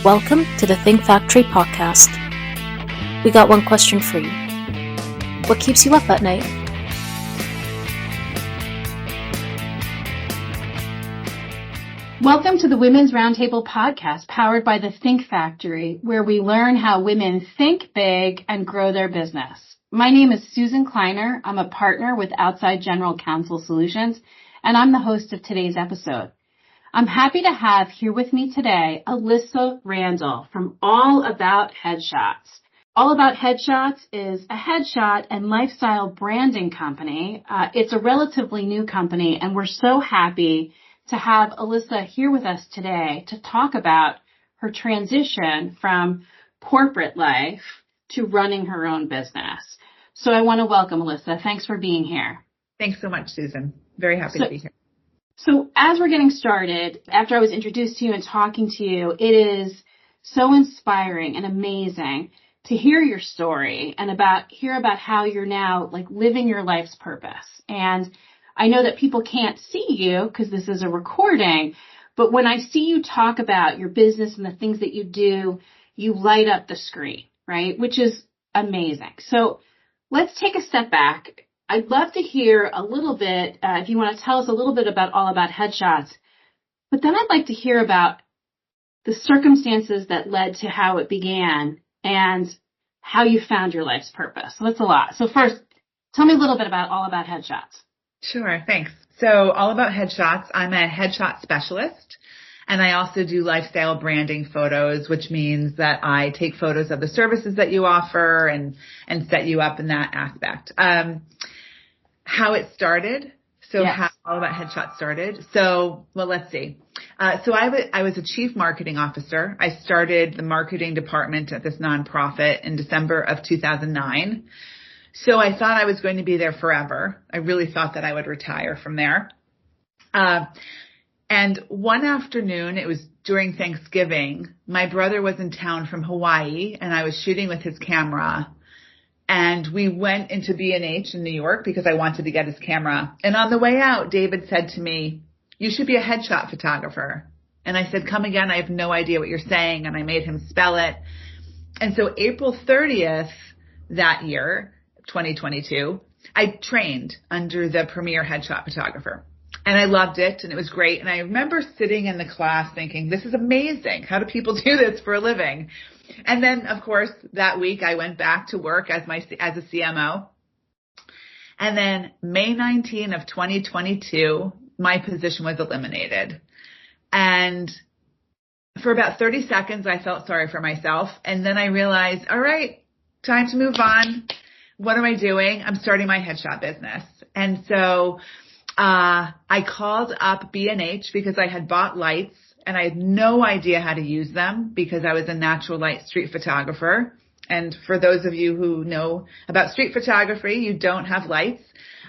Welcome to the Think Factory podcast. We got one question for you. What keeps you up at night? Welcome to the Women's Roundtable podcast, powered by the Think Factory, where we learn how women think big and grow their business. My name is Susan Kleiner. I'm a partner with Outside General Counsel Solutions, and I'm the host of today's episode. I'm happy to have here with me today Alissa Randall from All About Headshots. All About Headshots is a headshot and lifestyle branding company. It's a relatively new company, and we're so happy to have Alissa here with us today to talk about her transition from corporate life to running her own business. So I want to welcome Alissa. Thanks for being here. Thanks so much, Susan. Very happy to be here. So as we're getting started, after I was introduced to you and talking to you, it is so inspiring and amazing to hear your story and hear about how you're now living your life's purpose. And I know that people can't see you because this is a recording, but when I see you talk about your business and the things that you do, you light up the screen, right? Which is amazing. So let's take a step back. I'd love to hear a little bit, if you want to tell us a little bit about All About Headshots, but then I'd like to hear about the circumstances that led to how it began and how you found your life's purpose. So that's a lot. So first, tell me a little bit about All About Headshots. Sure, thanks. So All About Headshots, I'm a headshot specialist, and I also do lifestyle branding photos, which means that I take photos of the services that you offer and set you up in that aspect. How it started. So yes. How All About Headshots started. So, well, let's see. So I was a chief marketing officer. I started the marketing department at this nonprofit in December of 2009. So I thought I was going to be there forever. I really thought that I would retire from there. And one afternoon, it was during Thanksgiving, my brother was in town from Hawaii and I was shooting with his camera. And we went into B&H in New York because I wanted to get his camera. And on the way out, David said to me, "You should be a headshot photographer." And I said, "Come again, I have no idea what you're saying." And I made him spell it. And so April 30th that year, 2022, I trained under the premier headshot photographer. And I loved it, and it was great. And I remember sitting in the class thinking, this is amazing. How do people do this for a living? And then, of course, that week I went back to work as a CMO. And then May 19 of 2022, my position was eliminated. And for about 30 seconds, I felt sorry for myself. And then I realized, all right, time to move on. What am I doing? I'm starting my headshot business. And so I called up B&H because I had bought lights and I had no idea how to use them because I was a natural light street photographer. And for those of you who know about street photography, you don't have lights.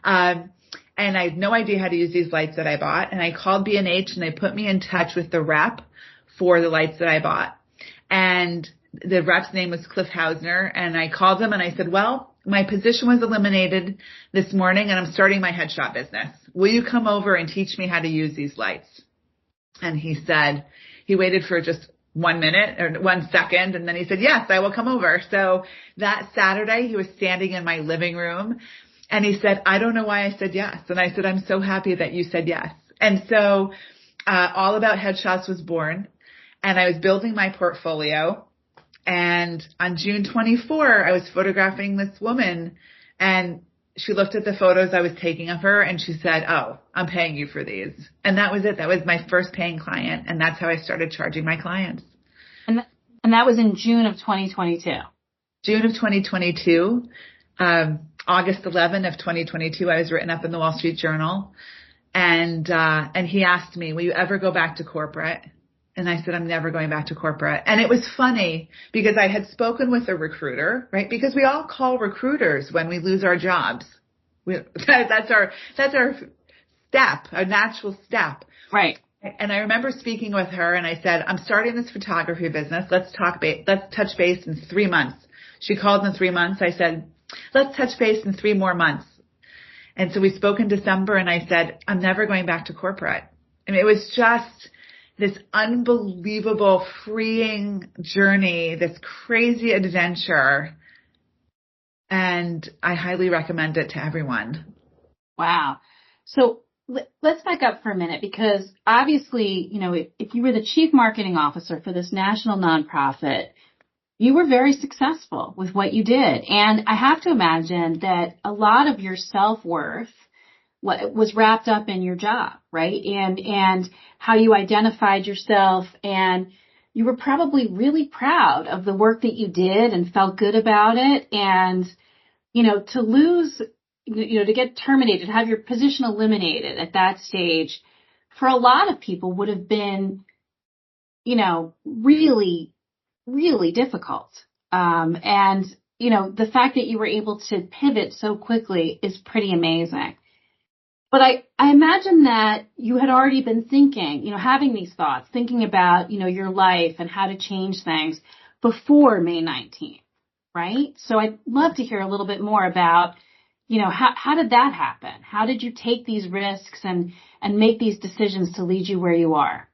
And I had no idea how to use these lights that I bought. And I called B&H and they put me in touch with the rep for the lights that I bought. And the rep's name was Cliff Hausner. And I called him and I said, well, my position was eliminated this morning and I'm starting my headshot business. Will you come over and teach me how to use these lights? And he said, he waited for just 1 minute or 1 second. And then he said, yes, I will come over. So that Saturday he was standing in my living room and he said, I don't know why I said yes. And I said, I'm so happy that you said yes. And so, All About Headshots was born and I was building my portfolio. And on June 24, I was photographing this woman and she looked at the photos I was taking of her and she said, oh, I'm paying you for these. And that was it. That was my first paying client. And that's how I started charging my clients. And that was in June of 2022. June of 2022, August 11 of 2022, I was written up in the Wall Street Journal. And he asked me, will you ever go back to corporate? And I said, I'm never going back to corporate. And it was funny because I had spoken with a recruiter, right? Because we all call recruiters when we lose our jobs. That's our step, a natural step. Right. And I remember speaking with her and I said, I'm starting this photography business. Let's touch base in 3 months. She called in 3 months. I said, let's touch base in 3 more months. And so we spoke in December and I said, I'm never going back to corporate. And it was just this unbelievable freeing journey, this crazy adventure. And I highly recommend it to everyone. Wow. So let's back up for a minute, because obviously, if you were the chief marketing officer for this national nonprofit, you were very successful with what you did. And I have to imagine that a lot of your self-worth was wrapped up in your job, right? And how you identified yourself, and you were probably really proud of the work that you did and felt good about it. And, to lose, to get terminated, have your position eliminated at that stage, for a lot of people would have been, really, really difficult. And the fact that you were able to pivot so quickly is pretty amazing. But I imagine that you had already been thinking, having these thoughts, thinking about, your life and how to change things before May 19th, right? So I'd love to hear a little bit more about, how did that happen? How did you take these risks and make these decisions to lead you where you are?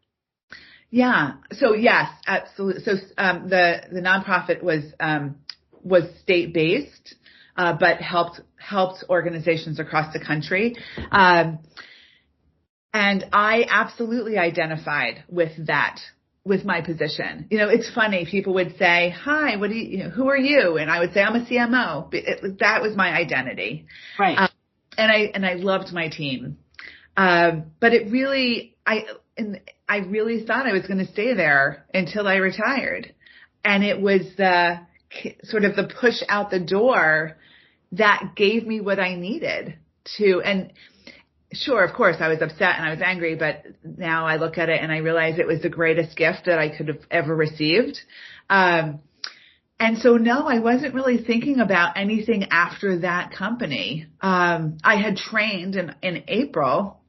Yeah. So yes, absolutely. So the nonprofit was state-based, but helped organizations across the country. And I absolutely identified with my position. It's funny. People would say, "Hi, who are you?" And I would say, "I'm a CMO." That was my identity. Right. And I loved my team. But it really, I really thought I was going to stay there until I retired. And it was sort of the push out the door that gave me what I needed to. And sure, of course, I was upset and I was angry, but now I look at it and I realize it was the greatest gift that I could have ever received. And so, no, I wasn't really thinking about anything after that company. I had trained in April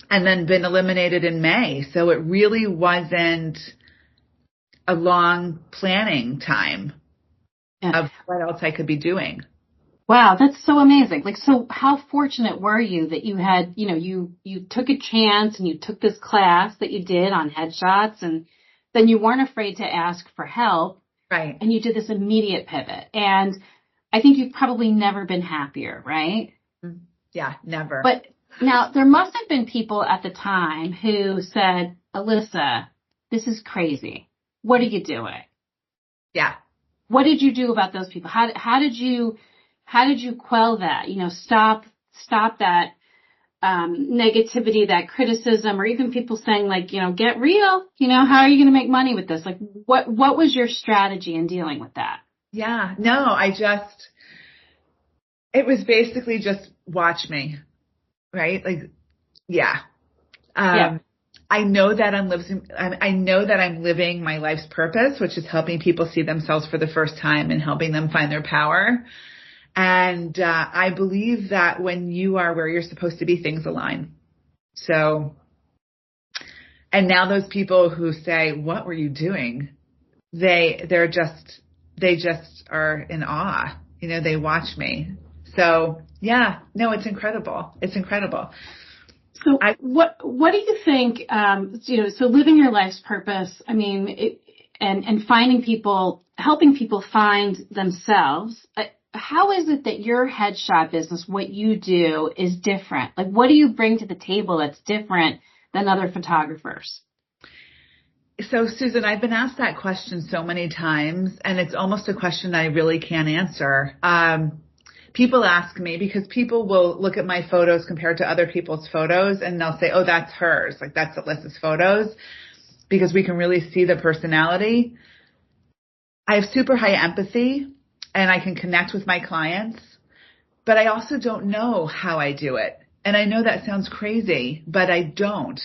and then been eliminated in May. So it really wasn't a long planning time of what else I could be doing. Wow, that's so amazing. So how fortunate were you that you had, you took a chance and you took this class that you did on headshots, and then you weren't afraid to ask for help. Right. And you did this immediate pivot. And I think you've probably never been happier, right? Yeah, never. But now there must have been people at the time who said, "Alissa, this is crazy. What are you doing?" Yeah. What did you do about those people? How did you quell that? Stop that negativity, that criticism, or even people saying get real. How are you going to make money with this? What was your strategy in dealing with that? Yeah, no, it was basically just watch me, right? Yeah. I know that I'm living my life's purpose, which is helping people see themselves for the first time and helping them find their power. And I believe that when you are where you're supposed to be, things align. So, and now those people who say, "What were you doing?" They just are in awe. They watch me. So yeah, no, it's incredible. It's incredible. So what do you think, so living your life's purpose, and finding people, helping people find themselves, how is it that your headshot business, what you do, is different? What do you bring to the table that's different than other photographers? So, Susan, I've been asked that question so many times, and it's almost a question I really can't answer. People ask me because people will look at my photos compared to other people's photos, and they'll say, "Oh, that's hers. That's Alissa's photos," because we can really see the personality. I have super high empathy, and I can connect with my clients, but I also don't know how I do it. And I know that sounds crazy, but I don't.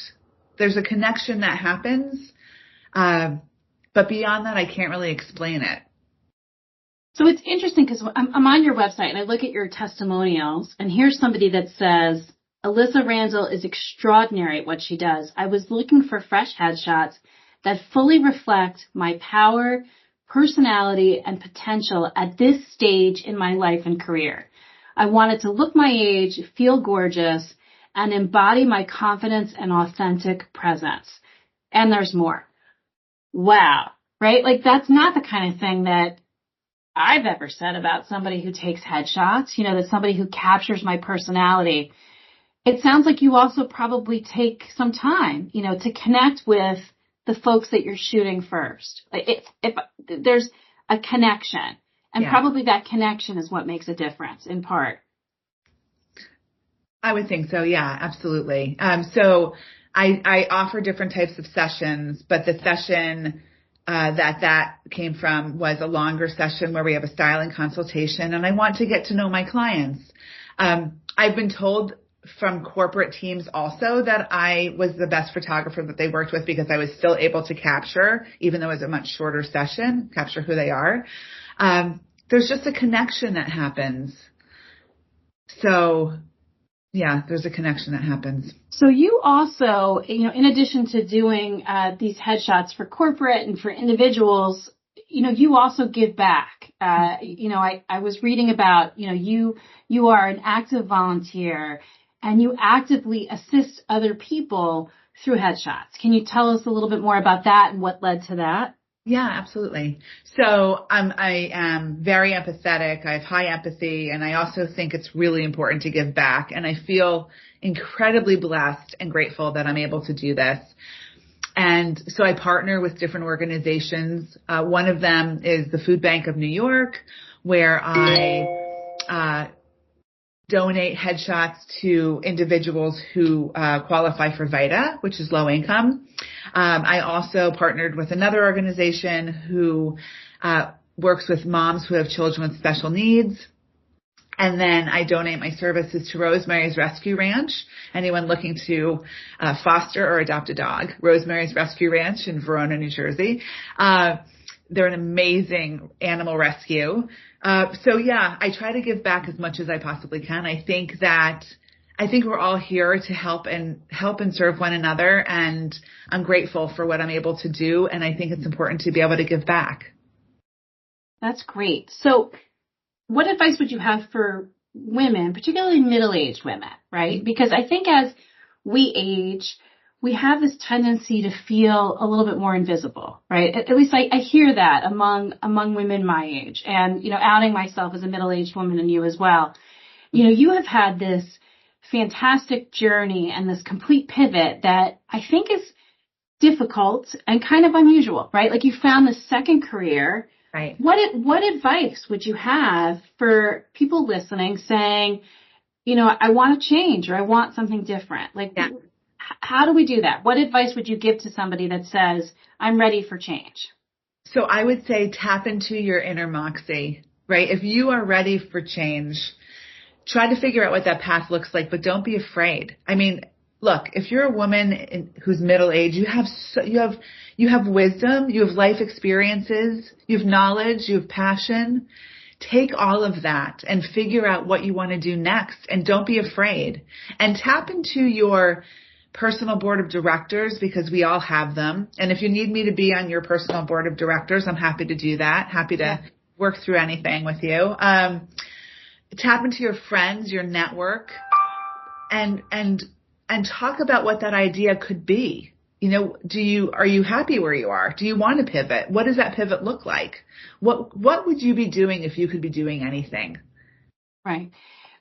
There's a connection that happens, but beyond that, I can't really explain it. So it's interesting because I'm on your website and I look at your testimonials, and here's somebody that says, "Alissa Randall is extraordinary at what she does. I was looking for fresh headshots that fully reflect my power, personality, and potential at this stage in my life and career. I wanted to look my age, feel gorgeous, and embody my confidence and authentic presence." and there's more. Wow. Right? Like that's not the kind of thing that I've ever said about somebody who takes headshots, that somebody who captures my personality. It sounds like you also probably take some time, to connect with the folks that you're shooting first. If there's a connection, and probably that connection is what makes a difference in part. I would think so. Yeah, absolutely. So I offer different types of sessions, but the session that came from was a longer session where we have a styling consultation, and I want to get to know my clients. I've been told from corporate teams also that I was the best photographer that they worked with because I was still able to capture, even though it was a much shorter session, capture who they are. There's just a connection that happens. So yeah, there's a connection that happens. So you also, in addition to doing these headshots for corporate and for individuals, you also give back. I was reading about, you are an active volunteer and you actively assist other people through headshots. Can you tell us a little bit more about that and what led to that? Yeah, absolutely. So I am very empathetic. I have high empathy, and I also think it's really important to give back. And I feel incredibly blessed and grateful that I'm able to do this. And so I partner with different organizations. One of them is the Food Bank of New York, where I donate headshots to individuals who qualify for VITA, which is low income. I also partnered with another organization who works with moms who have children with special needs. And then I donate my services to Rosemary's Rescue Ranch. Anyone looking to foster or adopt a dog, Rosemary's Rescue Ranch in Verona, New Jersey. They're an amazing animal rescue. So yeah, I try to give back as much as I possibly can. I think we're all here to help and serve one another, and I'm grateful for what I'm able to do, and I think it's important to be able to give back. That's great. So what advice would you have for women, particularly middle-aged women, right? Because I think as we age, we have this tendency to feel a little bit more invisible, right? At least I hear that among women my age, and, outing myself as a middle-aged woman and you as well. You have had this fantastic journey and this complete pivot that I think is difficult and kind of unusual, right? Like you found this second career. Right. What advice would you have for people listening saying, I want to change or I want something different? Like, yeah. How do we do that? What advice would you give to somebody that says, I'm ready for change? So I would say tap into your inner moxie, right? If you are ready for change, try to figure out what that path looks like, but don't be afraid. I mean, look, if you're a woman who's middle-aged, you have wisdom, you have life experiences, you have knowledge, you have passion. Take all of that and figure out what you want to do next, and don't be afraid. And tap into your personal board of directors, because we all have them. And if you need me to be on your personal board of directors, I'm happy to do that. Happy to work through anything with you. Tap into your friends, your network, and talk about what that idea could be. Are you happy where you are? Do you want to pivot? What does that pivot look like? What would you be doing if you could be doing anything? Right.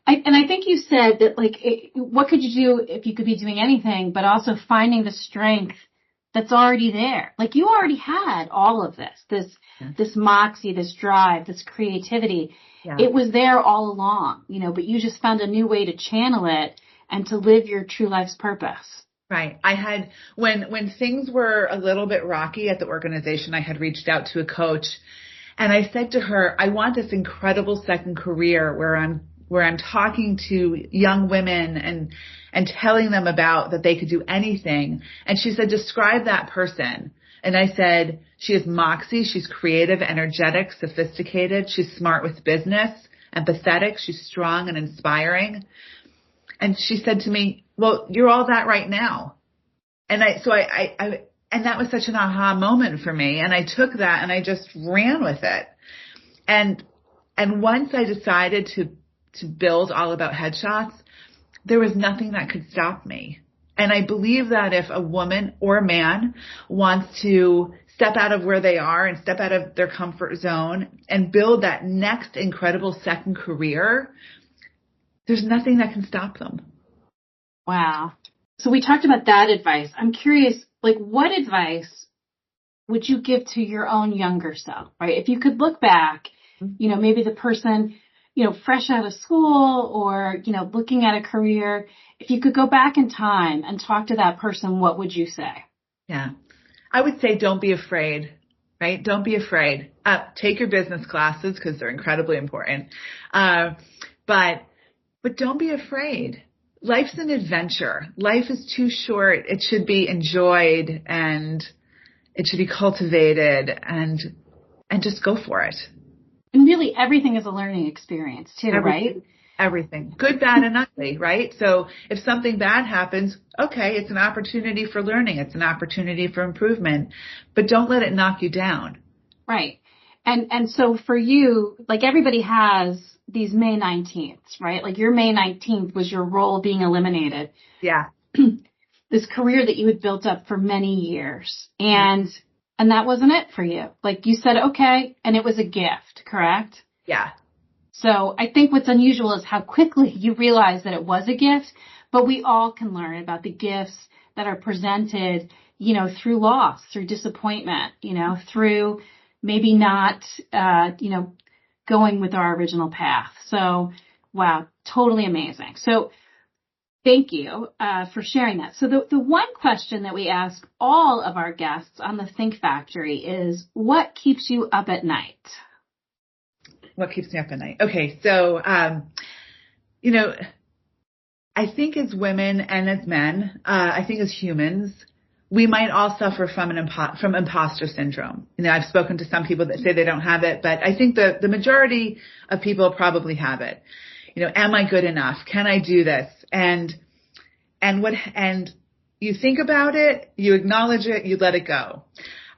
I think you said that, what could you do if you could be doing anything, but also finding the strength that's already there. Like you already had all of this moxie, this drive, this creativity. Yeah. It was there all along, but you just found a new way to channel it and to live your true life's purpose. Right. I had, when things were a little bit rocky at the organization, I had reached out to a coach and I said to her, I want this incredible second career where I'm talking to young women and telling them about that they could do anything. And she said, describe that person. And I said, she has moxie. She's creative, energetic, sophisticated. She's smart with business, empathetic. She's strong and inspiring. And she said to me, well, you're all that right now. And and that was such an aha moment for me. And I took that and I just ran with it. And once I decided to build All About Headshots, there was nothing that could stop me. And I believe that if a woman or a man wants to step out of where they are and step out of their comfort zone and build that next incredible second career, there's nothing that can stop them. Wow. So we talked about that advice. I'm curious, like, what advice would you give to your own younger self, right? If you could look back, you know, maybe the person, you know, fresh out of school or, you know, looking at a career, if you could go back in time and talk to that person, what would you say? Yeah. I would say don't be afraid, right? Don't be afraid. Take your business classes because they're incredibly important. But don't be afraid. Life's an adventure. Life is too short. It should be enjoyed and it should be cultivated and just go for it. And really everything is a learning experience too, right? Everything. Good, bad, and ugly, right? So if something bad happens, okay, it's an opportunity for learning. It's an opportunity for improvement, but don't let it knock you down. Right. And so for you, like everybody has these May 19th, right? Like your May 19th was your role being eliminated. Yeah. This career that you had built up for many years. And that wasn't it for you. Like you said, okay. And it was a gift, correct? Yeah. So I think what's unusual is how quickly you realize that it was a gift, but we all can learn about the gifts that are presented, you know, through loss, through disappointment, you know, through maybe not, you know, going with our original path. So, wow, totally amazing. So thank you for sharing that. So the one question that we ask all of our guests on the Think Factory is, what keeps you up at night? What keeps me up at night? Okay. So, you know, I think as women and as men, I think as humans, we might all suffer from from imposter syndrome. You know, I've spoken to some people that say they don't have it, but I think the majority of people probably have it. You know, am I good enough? Can I do this? And you think about it, you acknowledge it, you let it go.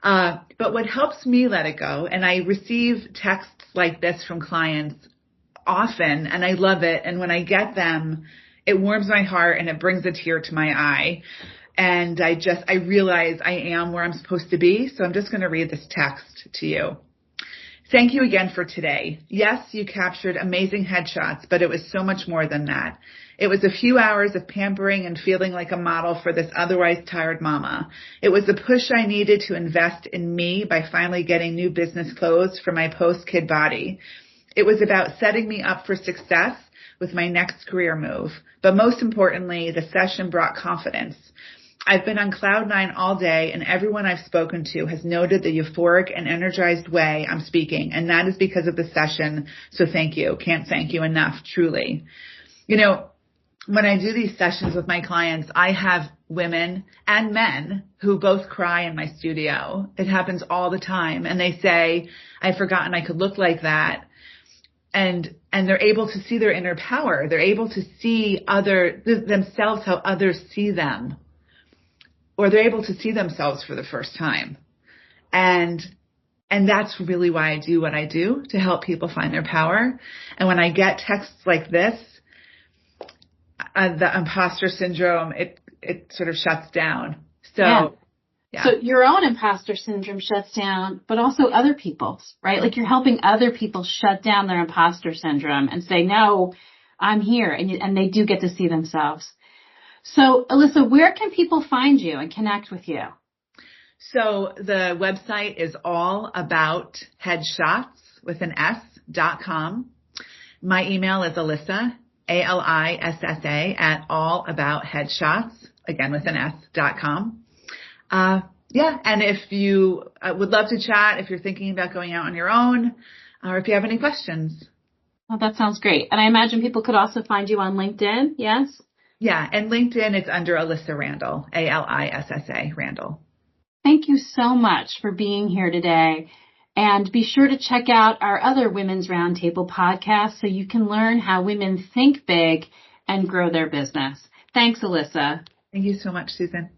But what helps me let it go, and I receive texts like this from clients often, and I love it. And when I get them, it warms my heart and it brings a tear to my eye. And I realize I am where I'm supposed to be. So I'm just going to read this text to you. Thank you again for today. Yes, you captured amazing headshots, but it was so much more than that. It was a few hours of pampering and feeling like a model for this otherwise tired mama. It was the push I needed to invest in me by finally getting new business clothes for my post-kid body. It was about setting me up for success with my next career move. But most importantly, the session brought confidence. I've been on cloud nine all day, and everyone I've spoken to has noted the euphoric and energized way I'm speaking, and that is because of the session. So thank you. Can't thank you enough, truly. You know, when I do these sessions with my clients, I have women and men who both cry in my studio. It happens all the time. And they say, I'd forgotten I could look like that. And they're able to see their inner power. They're able to see themselves how others see them. Or they're able to see themselves for the first time. And that's really why I do what I do, to help people find their power. And when I get texts like this, the imposter syndrome, it sort of shuts down. So, yeah. So your own imposter syndrome shuts down, but also other people's, right? Like you're helping other people shut down their imposter syndrome and say, no, I'm here. And they do get to see themselves. So, Alissa, where can people find you and connect with you? So the website is allaboutheadshots.com. My email is Alissa, ALISSA, at allaboutheadshots, again with an S.com. Yeah, and if you would love to chat, if you're thinking about going out on your own, or if you have any questions. Well, that sounds great. And I imagine people could also find you on LinkedIn, yes? Yeah, and LinkedIn, it's under Alissa Randall, ALISSA, Randall. Thank you so much for being here today. And be sure to check out our other Women's Roundtable podcast so you can learn how women think big and grow their business. Thanks, Alissa. Thank you so much, Susan.